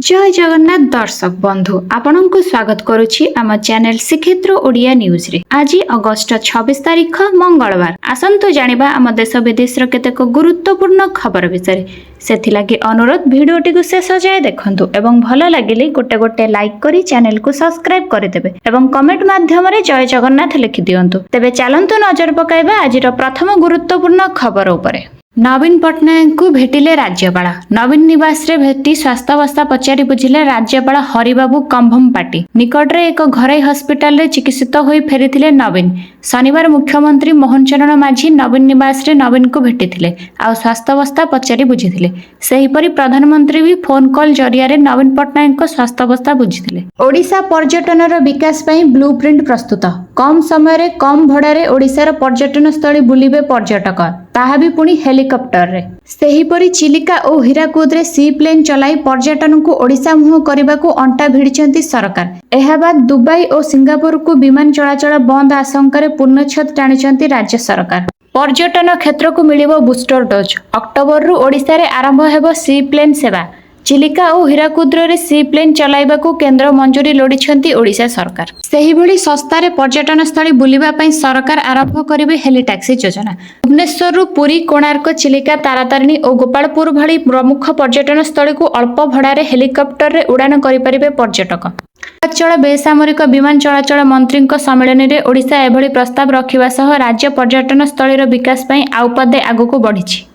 जय जगन्नाथ दर्शक बंधु आपण को स्वागत करुछि आम चैनल श्रीक्षेत्र ओडिया न्यूज रे। आज अगस्त 26 तारिख मंगलवार। आसंतु जानिबा आम देश विदेश केतेक गुरुत्वपूर्ण खबर विषय सेथिलागि अनुरोध भिडियोटी को शेष जाए देखंतु एवं भल लागिले गोटे गोटे लाइक करी चैनल को सब्सक्राइब करदेबे एवं कमेंट माध्यम रे जय जगन्नाथ लिखि दियंतु। तेबे चलंतु नजर पकाइबा आजिर प्रथम गुरुत्वपूर्ण खबर उपरे। नवीन पट्टनायक को भेटिले राज्यपाल। नवीन निवास रे भेटी स्वास्थ्यावस्था पचारि बुझिले राज्यपाल हरिबाबू कंभमपाटी। निकट रे एक घरोई हस्पिटाल रे चिकित्सित होई फेरिथिले नवीन। शनिवार मुख्यमंत्री मोहन चरण माझी नवीन निवास रे नवीन को भेटिथिले आ स्वास्थ्यावस्था पचारि बुझिथिले। सेहिपरि प्रधानमंत्री भी फोन कॉल जरिया रे नवीन पट्टनायक को स्वास्थ्यावस्था बुझिथिले। ओडिशा पर्यटनर विकास पई ब्लूप्रिंट प्रस्तुत। कम समय रे कम भड़ा रे ओडिशार पर्यटन स्थली बुलिबे पर्यटक, ताहा भी पुणी हेलिकॉप्टर रे। सेहिपरि चिलिका और हीराकुद रे सी प्लेन चलाई पर्यटन को ओडिशा मुह करने को अंटा भिड़िछंती सरकार। एहा बाद दुबई और सिंगापुर को विमान चलाचल बंद आशंका पूर्णछेद टाणिछंती राज्य सरकार। पर्यटन क्षेत्र को मिलिबो बूस्टर डोज। अक्टोबर रु ओडिशा रे आरंभ हेबो सी प्लेन सेवा। चिलिका और हीराकुद रे सी प्लेन चलाइबा को केंद्र मंजूरी लोड़िछंती ओडिशा सरकार। सेही भली सस्तारे पर्यटन स्थली बुलिबा पई सरकार आरंभ करिवे हेली टैक्सी योजना। भुवनेश्वर रु पुरी, कोणार्क, चिलिका, तारातारिणी और गोपालपुर भली प्रमुख पर्यटन स्थली को अल्प भड़ारे हेलिकॉप्टर रे उड़ान करि परिबे पर्यटक। चल बेसामरिक विमान चलाचल मंत्री सम्मेलन में ओडिशा एभली प्रस्ताव रखिबा सह राज्य पर्यटन स्थलीर विकास पई आउ पदे आगको बढ़िछि।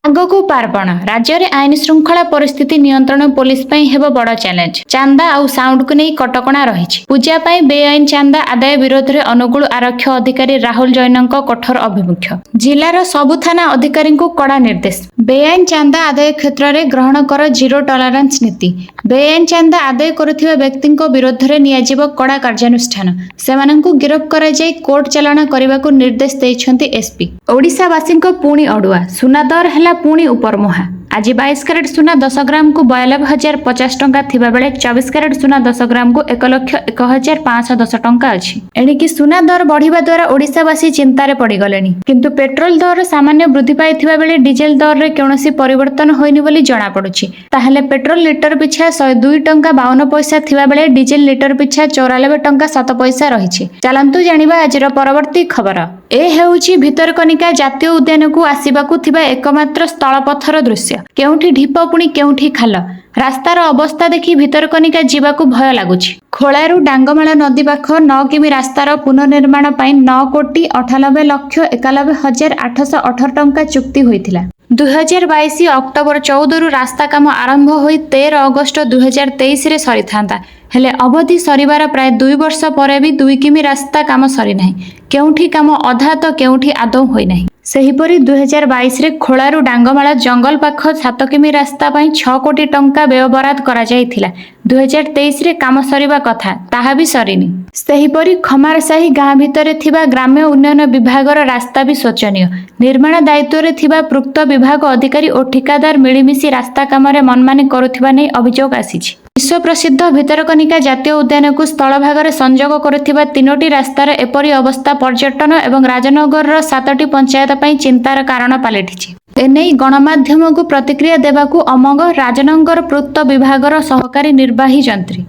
आगको पार्वण राज्य में आईन श्रृंखला परिस्थिति नियंत्रण पुलिस पई हेबो बड़ चैलेंज। चांदा और साउंड को नहीं कटकणा रही। पूजा पई बेआईन चांदा आदाय विरोध में अनुगुल आरक्षी अधिकारी राहुल जैन कठोर अभिमुख्य। जिलार सबु थाना अधिकारी को कड़ा निर्देश। बेआईन चांदा आदाय क्षेत्र में ग्रहण कर जीरो टॉलरेंस नीति। बेआईन चांदा आदाय करुथिबा व्यक्ति विरोध में नियाजिबो कड़ा कार्यानुष्ठान। सेमानंकु गिरफ्त करा जाय कोर्ट चालाण करने को निर्देश देइछंती एसपी। ओडिशावासी पुणी अड़ुआ। सुना दर है पुणी उपरमुहा। आज 22 कैरेट सुना 10 ग्राम को 92,050 टंका थिबा बेले 24 कैरेट सुना 10 ग्राम को 1,01,510 टंका अछि। एणिकी सुना दर बढ़िबा द्वारा ओडिशावासी चिंतारे पड़ी गलेनी। किंतु पेट्रोल दर सामान्य वृद्धि पाइथिबा बेले डीजेल दर रे कौनसी परिवर्तन होइनी बोली जणा पड़ुछि। ताहेले पेट्रोल लिटर पिछा 102 टंका 52 पैसा थिबा बेले डीजेल लिटर पिछा 94 टंका 7 पैसा रहिछि। चलंतु जानिबा आजिर परवर्ती खबर। ए हेउछि भितरकनिका जातीय उद्यान को आसीबाकू थिबा एकमात्र स्थलपथर दृश्य। केउठी ढीप पुणी केउठी खाल। रास्तार अवस्था देखि भितरकनिका जीवाकू भय लागुछि। खोलारू डांगमाला नदी पाख 9 किमी रास्तार पुनर्निर्माण पई 9,98,91,818 टंका चुक्ति होइथिला। 2022 अक्टोबर 14 रु रास्ता काम आरंभ होई 13 अगस्त 2023 रे सरी थांता। हेले अवधि सरीबार प्राय 2 वर्ष पर भी 2 किमी रास्ता काम सरी नाही। केउठी काम अधा तो केउठी आदौ होई नाही। सेहिपरि 2022 रे खोलारू डांगमाला जंगल पाख 7 किमी रास्ता पई 6 कोटी टंका व्यय बराद करा जायथिला। 2023 रे काम सरीबा कथा ताहा भी सरीनी। सेहिपरि खमारसाही गाँ भितरे थिबा ग्राम्य उन्नयन विभागर रास्ता भी शोचनीय। निर्माण दायित्व रे थिबा पृक्त विभाग अधिकारी और ठिकादार मिलिमिशि रास्ता काम रे मनमानी करुथिबा नै अभियोग आसीछि। विश्व प्रसिद्ध भितरकनिका जातीय उद्यान को स्थल भाग संजोग करुथिबा 3टी रास्तार एपरी अवस्था पर्यटन एवं राजनगर 7टी पंचायत पई चिंतार कारण पालटिछि। एने गणमाध्यम को प्रतिक्रिया देवाकू अमंग राजनगर पूर्त विभागर सहकारी निर्वाही जंत्री।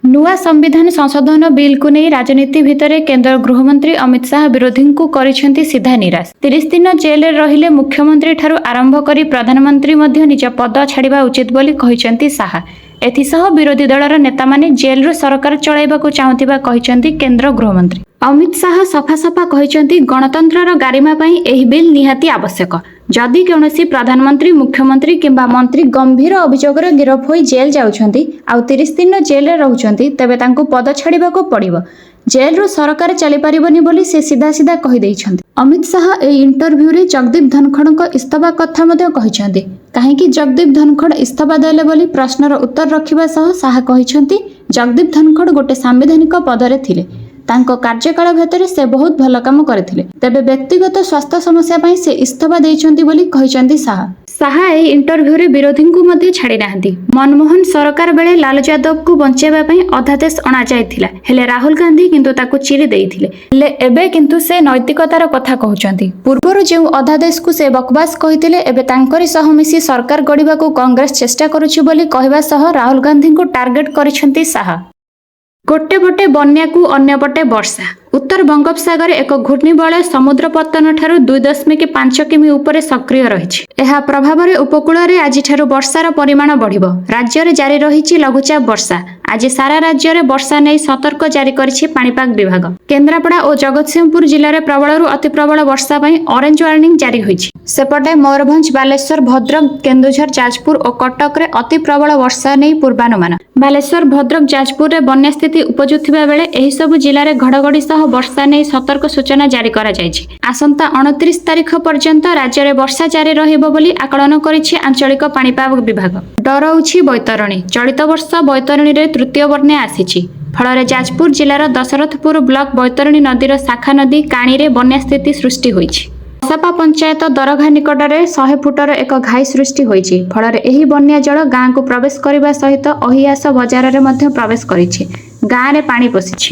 नुआ संविधान संशोधन बिल को नहीं राजनीति भितर केंद्र गृहमंत्री अमित शाह विरोधी को करिसेंती सीधा निराश। 30 दिन जेल रहिले मुख्यमंत्री ठारू आरंभ करी प्रधानमंत्री मध्य निज पद छाड़िबा उचित बोली कहिसेंती शाह। एथिसह विरोधी दलर नेता माने जेल रो सरकार चलाइबाकू चाहुथिबा कहिसेंती केंद्र गृहमंत्री अमित शाह। सफा सफा कहिसेंती गणतंत्रर गारिमा पई एही बिल निहाती आवश्यक। जदि कौनसी प्रधानमंत्री, मुख्यमंत्री किंबा मंत्री गंभीर अभियोगर गिरफ होई जेल जाउछंती आउ 30 दिन जेल रे रहउछंती तेबे तांको पद छाड़िबाकू पड़िबो। जेल रो सरकार चली पारिबनी बोली से सीधा सीधा कहि दैछंती। अमित शाह ए इंटरव्यू रे जगदीप धनखड़ इस्तफा कथा मध्य कहिसेंती। काहेकि जगदीप धनखड़ इस्तफा देले बोली प्रश्नर उत्तर रखिबा सह शाह कहिसेंती जगदीप धनखड़ गोटे सांविधानिक पदरे थिले। तांको कार्यकाल भितर से बहुत भल काम करथिले। तेबे व्यक्तिगत स्वास्थ्य समस्या पई से इस्तफा दैछंती बोली कहिसेंती शाह। साहा ଏହି ଇଣ୍ଟରଭ୍ୟୁରେ ବିରୋଧୀଙ୍କୁ ମଧ୍ୟ ଛାଡ଼ି ନାହାନ୍ତି। ମନମୋହନ ସରକାର ବେଳେ ଲାଲୁ ଯାଦବଙ୍କୁ ବଞ୍ଚାଇବା ପାଇଁ ଅଧ୍ୟାଦେଶ ଅଣାଯାଇଥିଲା, ହେଲେ ରାହୁଲ ଗାନ୍ଧୀ କିନ୍ତୁ ତାକୁ ଚିରି ଦେଇଥିଲେ। ହେଲେ ଏବେ କିନ୍ତୁ ସେ ନୈତିକତାର କଥା କହୁଛନ୍ତି। ପୂର୍ବରୁ ଯେଉଁ ଅଧ୍ୟାଦେଶକୁ ସେ ବକବାସ କହିଥିଲେ, ଏବେ ତାଙ୍କରି ସହ ମିଶି ସରକାର ଗଢ଼ିବାକୁ କଂଗ୍ରେସ ଚେଷ୍ଟା କରୁଛି ବୋଲି କହିବା ସହ ରାହୁଲ ଗାନ୍ଧୀଙ୍କୁ ଟାର୍ଗେଟ କରିଛନ୍ତି ଶାହା। ଗୋଟେ ପଟେ ବନ୍ୟାକୁ ଅନ୍ୟପଟେ ବର୍ଷା। ଉତ୍ତର ବଙ୍ଗୋପସାଗରରେ ଏକ ଘୂର୍ଣ୍ଣିବଳୟ ସମୁଦ୍ର ପତ୍ତନଠାରୁ 2.5 କିମି ଉପରେ ସକ୍ରିୟ ରହିଛି। ଏହା ପ୍ରଭାବରେ ଉପକୂଳରେ ଆଜିଠାରୁ ବର୍ଷାର ପରିମାଣ ବଢ଼ିବ। ରାଜ୍ୟରେ ଜାରି ରହିଛି ଲଘୁଚାପ ବର୍ଷା। ଆଜି ସାରା ରାଜ୍ୟରେ ବର୍ଷା ନେଇ ସତର୍କ ଜାରି କରିଛି ପାଣିପାଗ ବିଭାଗ। କେନ୍ଦ୍ରାପଡ଼ା ଓ ଜଗତସିଂହପୁର ଜିଲ୍ଲାରେ ପ୍ରବଳରୁ ଅତି ପ୍ରବଳ ବର୍ଷା ପାଇଁ ଅରେଞ୍ଜ ୱାର୍ଣ୍ଣିଂ ଜାରି ହୋଇଛି। ସେପଟେ ମୟୂରଭଞ୍ଜ, ବାଲେଶ୍ୱର, ଭଦ୍ରକ, କେନ୍ଦୁଝର, ଯାଜପୁର ଓ କଟକରେ ଅତି ପ୍ରବଳ ବର୍ଷା ନେଇ ପୂର୍ବାନୁମାନ। ବାଲେଶ୍ୱର, ଭଦ୍ରକ, ଯାଜପୁରରେ ବନ୍ୟା ସ୍ଥିତି ଉପୁଜୁଥିବା ବେଳେ ଏହିସବୁ ଜିଲ୍ଲାରେ ଘଡ଼ଘଡ଼ି ସହ ବର୍ଷା ନେଇ ସତର୍କ ସୂଚନା ଜାରି କରାଯାଇଛି। ଆସନ୍ତା 29 ତାରିଖ ପର୍ଯ୍ୟନ୍ତ ରାଜ୍ୟରେ ବର୍ଷା ଜାରି ରହିବ ବୋଲି ଆକଳନ କରିଛି ଆଞ୍ଚଳିକ ପାଣିପାଗ ବିଭାଗ। ଡରଉଛି ବୈତରଣୀ। ଚଳିତ ବର୍ଷ ବୈତରଣୀରେ ତୃତୀୟ ବନ୍ୟା ଆସିଛି। ଫଳରେ ଯାଜପୁର ଜିଲ୍ଲାର ଦଶରଥପୁର ବ୍ଲକ ବୈତରଣୀ ନଦୀର ଶାଖା ନଦୀ କାଣୀରେ ବନ୍ୟା ସ୍ଥିତି ସୃଷ୍ଟି ହୋଇଛି। ବସାପା ପଞ୍ଚାୟତ ଦରଘା ନିକଟରେ 100 ଫୁଟର ଏକ ଘାଇ ସୃଷ୍ଟି ହୋଇଛି। ଫଳରେ ଏହି ବନ୍ୟା ଜଳ ଗାଁକୁ ପ୍ରବେଶ କରିବା ସହିତ ଅହିଆସ ବଜାରରେ ମଧ୍ୟ ପ୍ରବେଶ କରିଛି। ଗାଁରେ ପାଣି ପଶିଛି।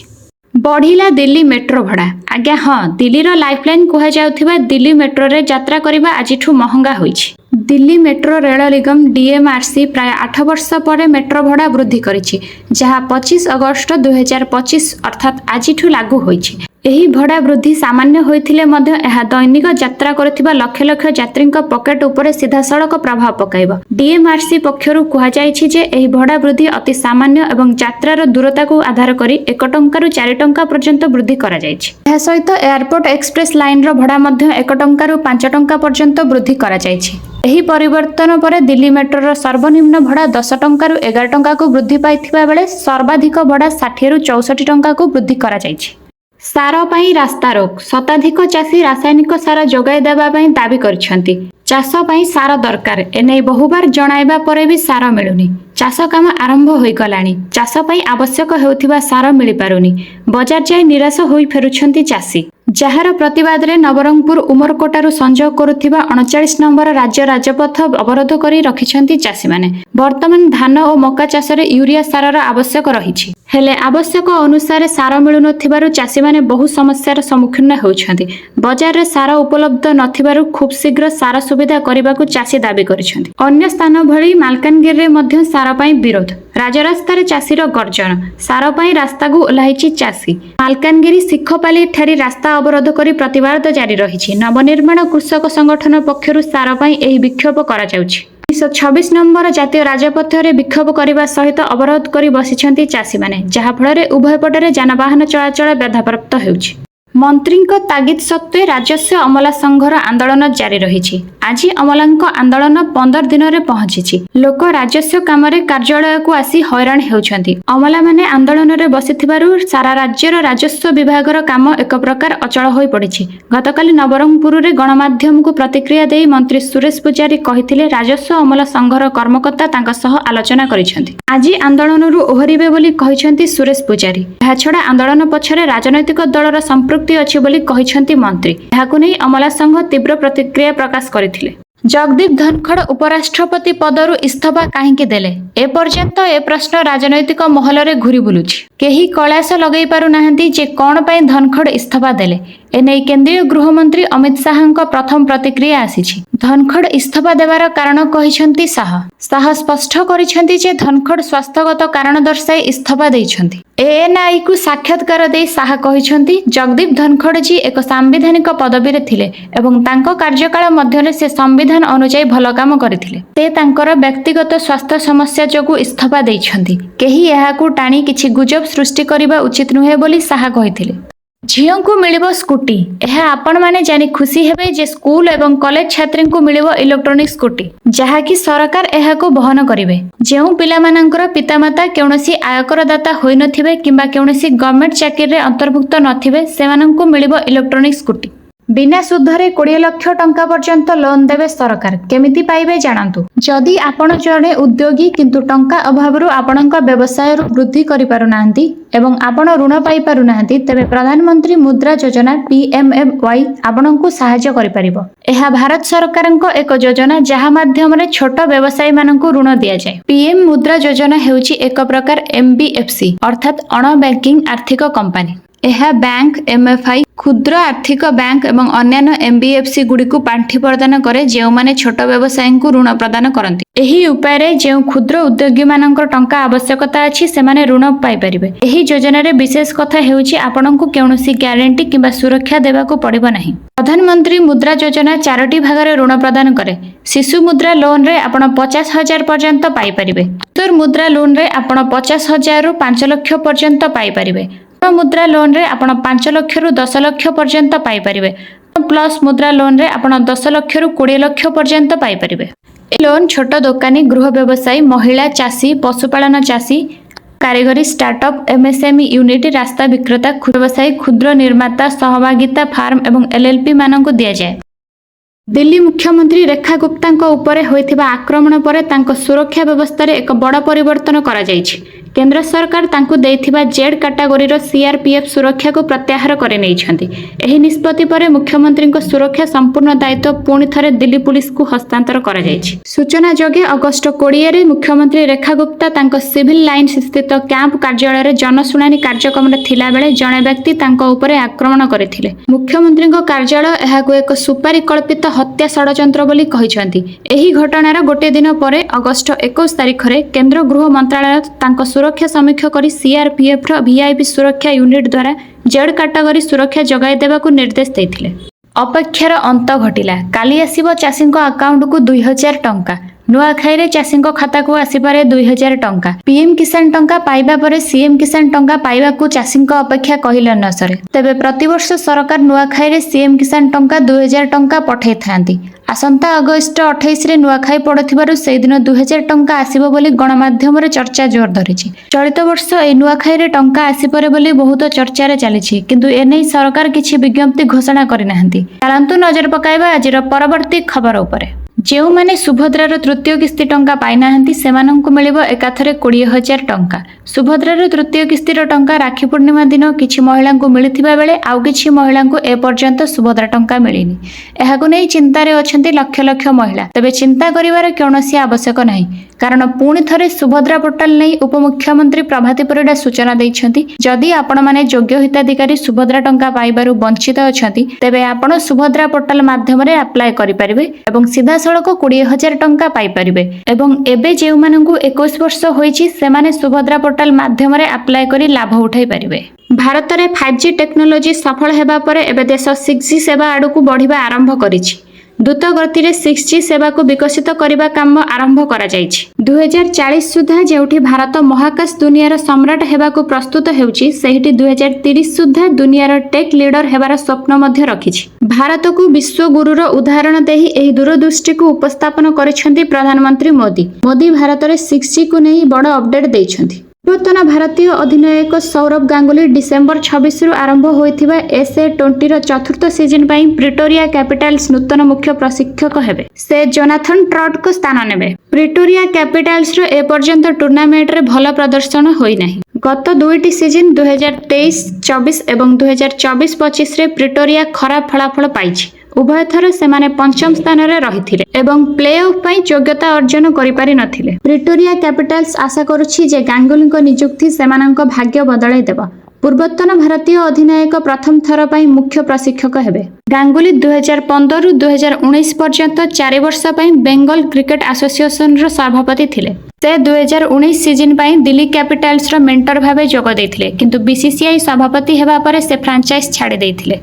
ବଢ଼ିଲା ଦିଲ୍ଲୀ ମେଟ୍ରୋ ଭଡ଼ା। ଆଜ୍ଞା ହଁ, ଦିଲ୍ଲୀର ଲାଇଫଲାଇନ୍ କୁହାଯାଉଥିବା ଦିଲ୍ଲୀ ମେଟ୍ରୋରେ ଯାତ୍ରା କରିବା ଆଜିଠୁ ମହଙ୍ଗା ହୋଇଛି। ଦିଲ୍ଲୀ ମେଟ୍ରୋ ରେଳ ନିଗମ DMRC ପ୍ରାୟ 8 ବର୍ଷ ପରେ ମେଟ୍ରୋ ଭଡ଼ା ବୃଦ୍ଧି କରିଛି, ଯାହା 25 ଅଗଷ୍ଟ 2025 ଅର୍ଥାତ୍ ଆଜିଠୁ ଲାଗୁ ହୋଇଛି। ଏହି ଭଡ଼ା ବୃଦ୍ଧି ସାମାନ୍ୟ ହୋଇଥିଲେ ମଧ୍ୟ ଏହା ଦୈନିକ ଯାତ୍ରା କରୁଥିବା ଲକ୍ଷ ଲକ୍ଷ ଯାତ୍ରୀଙ୍କ ପକେଟ୍ ଉପରେ ସିଧାସଳଖ ପ୍ରଭାବ ପକାଇବ। DMRC ପକ୍ଷରୁ କୁହାଯାଇଛି ଯେ ଏହି ଭଡ଼ା ବୃଦ୍ଧି ଅତି ସାମାନ୍ୟ ଏବଂ ଯାତ୍ରାର ଦୂରତାକୁ ଆଧାର କରି 1 ଟଙ୍କାରୁ 4 ଟଙ୍କା ପର୍ଯ୍ୟନ୍ତ ବୃଦ୍ଧି କରାଯାଇଛି। ଏହା ସହିତ ଏୟାରପୋର୍ଟ ଏକ୍ସପ୍ରେସ୍ ଲାଇନ୍ର ଭଡ଼ା ମଧ୍ୟ 1 ଟଙ୍କାରୁ 5 ଟଙ୍କା ପର୍ଯ୍ୟନ୍ତ ବୃଦ୍ଧି କରାଯାଇଛି। ଏହି ପରିବର୍ତ୍ତନ ପରେ ଦିଲ୍ଲୀ ମେଟ୍ରୋର ସର୍ବନିମ୍ନ ଭଡ଼ା 10 ଟଙ୍କାରୁ 11 ଟଙ୍କାକୁ ବୃଦ୍ଧି ପାଇଥିବା ବେଳେ ସର୍ବାଧିକ ଭଡ଼ା 60ରୁ 64 ଟଙ୍କାକୁ ବୃଦ୍ଧି କରାଯାଇଛି। ସାର ପାଇଁ ରାସ୍ତାରୋକ। ଶତାଧିକ ଚାଷୀ ରାସାୟନିକ ସାର ଯୋଗାଇ ଦେବା ପାଇଁ ଦାବି କରିଛନ୍ତି। ଚାଷ ପାଇଁ ସାର ଦରକାର, ଏନେଇ ବହୁବାର ଜଣାଇବା ପରେ ବି ସାର ମିଳୁନି। ଚାଷ କାମ ଆରମ୍ଭ ହୋଇଗଲାଣି, ଚାଷ ପାଇଁ ଆବଶ୍ୟକ ହେଉଥିବା ସାର ମିଳିପାରୁନି। ବଜାର ଯାଇ ନିରାଶ ହୋଇ ଫେରୁଛନ୍ତି ଚାଷୀ। ଯାହାର ପ୍ରତିବାଦରେ ନବରଙ୍ଗପୁର ଉମରକୋଟାରୁ ସଂଯୋଗ କରୁଥିବା 39 ନମ୍ବର ରାଜ୍ୟ ରାଜପଥ ଅବରୋଧ କରି ରଖିଛନ୍ତି ଚାଷୀମାନେ। ବର୍ତ୍ତମାନ ଧାନ ଓ ମକା ଚାଷରେ ୟୁରିଆ ସାରର ଆବଶ୍ୟକ ରହିଛି। ହେଲେ ଆବଶ୍ୟକ ଅନୁସାରେ ସାର ମିଳୁନଥିବାରୁ ଚାଷୀମାନେ ବହୁ ସମସ୍ୟାର ସମ୍ମୁଖୀନ ହେଉଛନ୍ତି। ବଜାରରେ ସାର ଉପଲବ୍ଧ ନଥିବାରୁ ଖୁବ୍ ଶୀଘ୍ର ସାର ସୁବିଧା କରିବାକୁ ଚାଷୀ ଦାବି କରିଛନ୍ତି। ଅନ୍ୟ ସ୍ଥାନ ଭଳି ମାଲକାନଗିରିରେ ମଧ୍ୟ ସାର ପାଇଁ ବିରୋଧ। ରାଜରାସ୍ତାରେ ଚାଷୀର ଗର୍ଜନ। ସାର ପାଇଁ ରାସ୍ତାକୁ ଓହ୍ଲାଇଛି ଚାଷୀ। ମାଲକାନଗିରି ଶିଖପାଲି ଠାରେ ରାସ୍ତା ଅବରୋଧ କରି ପ୍ରତିବାଦ ଜାରି ରହିଛି। ନବନିର୍ମାଣ କୃଷକ ସଂଗଠନ ପକ୍ଷରୁ ସାର ପାଇଁ ଏହି ବିକ୍ଷୋଭ କରାଯାଉଛି। 226 ନମ୍ବର ଜାତୀୟ ରାଜପଥରେ ବିକ୍ଷୋଭ କରିବା ସହିତ ଅବରୋଧ କରି ବସିଛନ୍ତି ଚାଷୀମାନେ, ଯାହାଫଳରେ ଉଭୟ ପଟରେ ଯାନବାହନ ଚଳାଚଳ ବାଧାପ୍ରାପ୍ତ ହେଉଛି। ମନ୍ତ୍ରୀଙ୍କ ତାଗିଦ ସତ୍ତ୍ୱେ ରାଜସ୍ୱ ଅମଲା ସଂଘର ଆନ୍ଦୋଳନ ଜାରି ରହିଛି। ଆଜି ଅମଲାଙ୍କ ଆନ୍ଦୋଳନ 15 ଦିନରେ ପହଞ୍ଚିଛି। ଲୋକ ରାଜସ୍ୱ କାମରେ କାର୍ଯ୍ୟାଳୟକୁ ଆସି ହଇରାଣ ହେଉଛନ୍ତି। ଅମଲାମାନେ ଆନ୍ଦୋଳନରେ ବସିଥିବାରୁ ସାରା ରାଜ୍ୟର ରାଜସ୍ୱ ବିଭାଗର କାମ ଏକ ପ୍ରକାର ଅଚଳ ହୋଇପଡ଼ିଛି। ଗତକାଲି ନବରଙ୍ଗପୁରରେ ଗଣମାଧ୍ୟମକୁ ପ୍ରତିକ୍ରିୟା ଦେଇ ମନ୍ତ୍ରୀ ସୁରେଶ ପୂଜାରୀ କହିଥିଲେ, ରାଜସ୍ୱ ଅମଲା ସଂଘର କର୍ମକର୍ତ୍ତା ତାଙ୍କ ସହ ଆଲୋଚନା କରିଛନ୍ତି। ଆଜି ଆନ୍ଦୋଳନରୁ ଓହରିବେ ବୋଲି କହିଛନ୍ତି ସୁରେଶ ପୂଜାରୀ। ଏହାଛଡ଼ା ଆନ୍ଦୋଳନ ପଛରେ ରାଜନୈତିକ ଦଳର ସମ୍ପୃକ୍ତି ଅଛି ବୋଲି କହିଛନ୍ତି ମନ୍ତ୍ରୀ। ଏହାକୁ ନେଇ ଅମଲା ସଂଘ ତୀବ୍ର ପ୍ରତିକ୍ରିୟା ପ୍ରକାଶ କରିଥିଲେ। ଜଗଦୀପ ଧନଖଡ଼ ଉପରାଷ୍ଟ୍ରପତି ପଦରୁ ଇସ୍ତଫା କାହିଁକି ଦେଲେ? ଏପର୍ଯ୍ୟନ୍ତ ଏ ପ୍ରଶ୍ନ ରାଜନୈତିକ ମହଲରେ ଘୁରି ବୁଲୁଛି। କେହି କୈଳାସ ଲଗାଇ ପାରୁନାହାନ୍ତି ଯେ କ'ଣ ପାଇଁ ଧନଖଡ଼ ଇସ୍ତଫା ଦେଲେ। ଏନେଇ କେନ୍ଦ୍ରୀୟ ଗୃହମନ୍ତ୍ରୀ ଅମିତ ଶାହାଙ୍କ ପ୍ରଥମ ପ୍ରତିକ୍ରିୟା ଆସିଛି। ଧନଖଡ଼ ଇସ୍ତଫା ଦେବାର କାରଣ କହିଛନ୍ତି ଶାହା। ଶାହା ସ୍ପଷ୍ଟ କରିଛନ୍ତି ଯେ ଧନଖଡ଼ ସ୍ୱାସ୍ଥ୍ୟଗତ କାରଣ ଦର୍ଶାଇ ଇସ୍ତଫା ଦେଇଛନ୍ତି। ANIକୁ ସାକ୍ଷାତକାର ଦେଇ ଶାହା କହିଛନ୍ତି, ଜଗଦୀପ ଧନଖଡ଼ଜୀ ଏକ ସାମ୍ବିଧାନିକ ପଦବୀରେ ଥିଲେ ଏବଂ ତାଙ୍କ କାର୍ଯ୍ୟକାଳ ମଧ୍ୟରେ ସେ ସମ୍ବିଧାନ ଅନୁଯାୟୀ ଭଲ କାମ କରିଥିଲେ। ସେ ତାଙ୍କର ବ୍ୟକ୍ତିଗତ ସ୍ୱାସ୍ଥ୍ୟ ସମସ୍ୟା ଯୋଗୁଁ ଇସ୍ତଫା ଦେଇଛନ୍ତି। କେହି ଏହାକୁ ଟାଣି କିଛି ଗୁଜବ ସୃଷ୍ଟି କରିବା ଉଚିତ ନୁହେଁ ବୋଲି ଶାହା କହିଥିଲେ। ଝିଅଙ୍କୁ ମିଳିବ ସ୍କୁଟି। ଏହା ଆପଣମାନେ ଜାଣି ଖୁସି ହେବେ ଯେ ସ୍କୁଲ ଏବଂ କଲେଜ ଛାତ୍ରୀଙ୍କୁ ମିଳିବ ଇଲେକ୍ଟ୍ରୋନିକ୍ ସ୍କୁଟି, ଯାହାକି ସରକାର ଏହାକୁ ବହନ କରିବେ। ଯେଉଁ ପିଲାମାନଙ୍କର ପିତାମାତା କୌଣସି ଆୟକରଦାତା ହୋଇନଥିବେ କିମ୍ବା କୌଣସି ଗଭର୍ଣ୍ଣମେଣ୍ଟ ଚାକିରିରେ ଅନ୍ତର୍ଭୁକ୍ତ ନଥିବେ, ସେମାନଙ୍କୁ ମିଳିବ ଇଲେକ୍ଟ୍ରୋନିକ୍ ସ୍କୁଟି। बिना सुधरे 20 लाख टंका पर्यंत लोन देवे सरकार केमिति पाइबे जानतु। जदि आपण जड़े उद्योगी किंतु टंका अभाव आपणक व्यवसाय वृद्धि करि पारुनांती एवं आपण ऋण पाई पारुनांती तेबे प्रधानमंत्री मुद्रा योजना PMFY आपणकु सहायता करि परिबो। एहा भारत सरकारक एक योजना जहा माध्यम रे छोट व्यवसायी मानकु ऋण दिया जाय। PM मुद्रा योजना हेउची एक प्रकार MBFC अर्थात अण बैंकिंग आर्थिक कंपनी। यह बैंक MFI क्षुद्र आर्थिक बैंक एवं अन्य MBFC गुड़ी को पांठि प्रदान करे जो माने छोट व्यवसायी को ऋण प्रदान करती। एही उपाय रे जो क्षुद्र उद्योगी मानकर टंका आवश्यकता अछि से माने ऋण पाई परिबे। एही योजना रे विशेष कथा हेउची आपनकु केउनसी ग्यारंटी किबा सुरक्षा देबा को पड़िबो नाही। प्रधानमंत्री मुद्रा योजना 4टी भाग रे ऋण प्रदान करे। शिशु मुद्रा लोन रे आपण 50,000 पर्यंत पाई परिबे। किशोर मुद्रा लोन रे आपण 50,000 रु 5 लाख पर्यंत पाई परिबे। मुद्रा लोन रे आपण 5 लाख रु 10 लाख पर्यंत पाई परिबे। प्लस मुद्रा लोन रे आपण 10 लाख रु 20 लाख पर्यंत पाई परिबे। ए लोन छोट दुकानी गृह व्यवसायी महिला चाषी पशुपालन चाषी कारीगरी स्टार्टअप MSME यूनिट रास्ता विक्रेता व्यवसायी क्षुद्र निर्माता सहभागिता फार्म एवं LLP मानक दिया जाए। दिल्ली मुख्यमंत्री रेखा गुप्ता उपरे होइथिबा आक्रमण परे तांको सुरक्षा व्यवस्था रे एक बड़ परिवर्तन करा जायछि। केंद्र सरकार तांको देथिबा जेड कैटेगरी रो CRPF सुरक्षा को प्रत्याहार करे नैछंती। एही निष्पत्ति परे मुख्यमंत्री को सुरक्षा संपूर्ण दायित्व पुणी थरे दिल्ली पुलिस को हस्तांतर करा जायछि। सूचना जोगे अगस्त 20 रे मुख्यमंत्री रेखा गुप्ता तांको सिविल लाइन स्थित कैंप कार्यालय रे जनशुणानी कार्यक्रम रे थिला बेले जणे व्यक्ति तांको उपरे आक्रमण करिथिले। मुख्यमंत्री को कार्यालय एहाको एक सुपारी कल्पित हत्या षडयंत्र बोली कहिसंती। एही घटनार गोटे दिन परे अगस्त 21 तारिख रे केंद्र गृह मंत्रालय तांको सुरक्षा समीक्षा करी CRPF रो VIP सुरक्षा यूनिट द्वारा जेड कैटेगरी सुरक्षा जगाई देबाकू निर्देश देथिले। अपेक्षार अंत घटिला। काली आसीबो चाषीको अकाउंट को 2000 टंका। नुआखाई रे चाषीको खाता को आसीपारे 2000 टंका। PM किसान टंका पाइबा परे CM किसान टंका पाइबा को चाषीको अपेक्षा कहिला न सरे। तेबे प्रतिवर्ष सरकार नुआखाई रे CM किसान टंका 2000 टंका पठै थांती। आसंता अगस्त 28 रे नुआखाई पड़थिबारु से दिन 2000 टंका आसीबो बोली गणमाध्यम रे चर्चा जोर धरिछि। चलित वर्ष ए नुआखाई रे टंका आसीपारे बोली बहुत चर्चा रे चलिछि किंतु एनै सरकार किछि विज्ञप्ति घोषणा करि नाहंती। चालंतु नजर पकाइबा आजिर परवर्ती खबर उपरे। जो माने सुभद्रार तृतीय किस्ती टंका पाई नाहंती सेमानंकु मिलिबो एकाथरे 20,000 टंका। सुभद्रार तृतीय किस्तीर टंका राखी पूर्णिमा दिन किछि महिलांकु मिलिथिबा बेले आउ किछि महिलांकु ए पर्यंत सुभद्रा टंका मिलिनी। एहाकु नै चिंता रे अछंती लक्ष लक्ष महिला। तबे चिंता करिवार कोनोसी आवश्यक नाही कारण पुणी थरे सुभद्रा पोर्टाल नै उपमुख्यमंत्री प्रभाती परिडा सूचना दैछंती। जदि आपण माने योग्य हिताधिकारी सुभद्रा टंका पाइबारु वंचित अछंती तेबे आपण सुभद्रा पोर्टाल माध्यम रे अप्लाई करि परिबे एवं सीधा सड़क 20,000 टंका पाई परिबे एवं एबे जेउ माननकु 21 वर्ष होईछि सेमाने सुभद्रा पोर्टाल माध्यम रे अप्लाई करि लाभ उठाई परिबे। भारत रे 5G टेक्नोलोजी सफल हेबा परे एबे देश 6G सेवा आडकु बढ़िबा आरंभ करिछि। द्रुत गति रे 6G सेवा को विकसित करबा काम आरंभ करा जायछि। 2040 सुधा जेउठी भारत महाकाश दुनियार सम्राट हेबाकू प्रस्तुत हेउछि सेहिटी 2030 सुधा दुनियार टेक लीडर हेबार स्वप्न मध्य रखिछि। भारत को विश्व गुरुर उदाहरण देही एही दूरदृष्टि को उपस्थापन करिसेंती प्रधानमंत्री मोदी भारत रे 6G को नै बड़ अपडेट दैछंती। पूर्वतन भारतीय अधिनायक सौरभ गांगुली डिसेंबर 26 रु आरंभ होइथिबा SA20 रो चतुर्थ सीजन पई प्रिटोरिया कैपिटल्स नूतन मुख्य प्रशिक्षक हेबे। से जोनाथन ट्रॉट को स्थान नेबे। प्रिटोरिया कैपिटल्स रो ए पर्यंत टूर्नामेंट रे भल प्रदर्शन होई नाही। गत दुईटी सीजन 2023-24 एवं 2024-25 रे प्रिटोरिया खराब फलाफल पाइछि। उभय थर सेमाने पंचम स्थान रे रहिथिले एवं प्ले ऑफ पई योग्यता अर्जन करि पारि नथिले। प्रिटोरिया कैपिटल्स आशा करूछि जे गांगुलीको नियुक्ति सेमानक भाग्य बदलाई देबा। पूर्वतन भारतीय अधिनायक प्रथम थर पई मुख्य प्रशिक्षक हेबे। गांगुली 2015 रु 2019 पर्यंत 4 वर्ष पई बेंगल क्रिकेट एसोसिएशन रो सभापति थिले। से 2019 सीजन पई दिल्ली कैपिटल्स रो मेंटर भाबे जोग दैथिले किंतु BCCI सभापति हेबा परे से फ्रांचाइज छाड़ी दैथिले।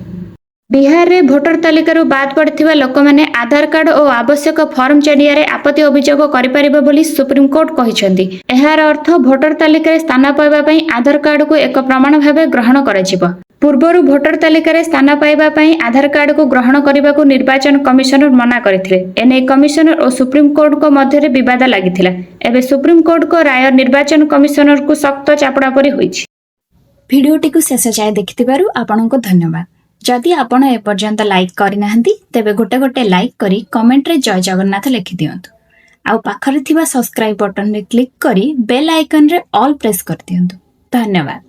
बिहार रे भोटर तालिकारु बाद पड़थिबा लोक माने आधार कार्ड और आवश्यक फॉर्म जरिया आपत्ति अभियोग करि परिबे बोली सुप्रीम कोर्ट कहिसेंती। एहार अर्थ भोटर तालिका स्थान पाइबा पई आधार कार्ड को एक प्रमाण भाबे ग्रहण कराजिबो। पूर्वरु भोटर तालिका स्थान पाइबा पई आधार कार्ड को ग्रहण करबा को निर्वाचन कमिशनर मना करथिले। एने कमिशनर और सुप्रीम कोर्ट को मध्य विवाद लागिथिला। एबे सुप्रीम कोर्ट को राय निर्वाचन कमिशनर को सख्त चापड़ा परि होईछि। भिडियोटी को शेष जाय देखिथिबारु आपनको धन्यवाद। जदि आपण एपर्यंत लाइक करिनाहंती तेबे गोटे गोटे लाइक करी कमेंट रे जय जगन्नाथ लिखि दियंतु आउ पाखरे थिबा सब्सक्राइब बटन रे क्लिक करी बेल आइकन रे ऑल प्रेस कर दियंतु। धन्यवाद।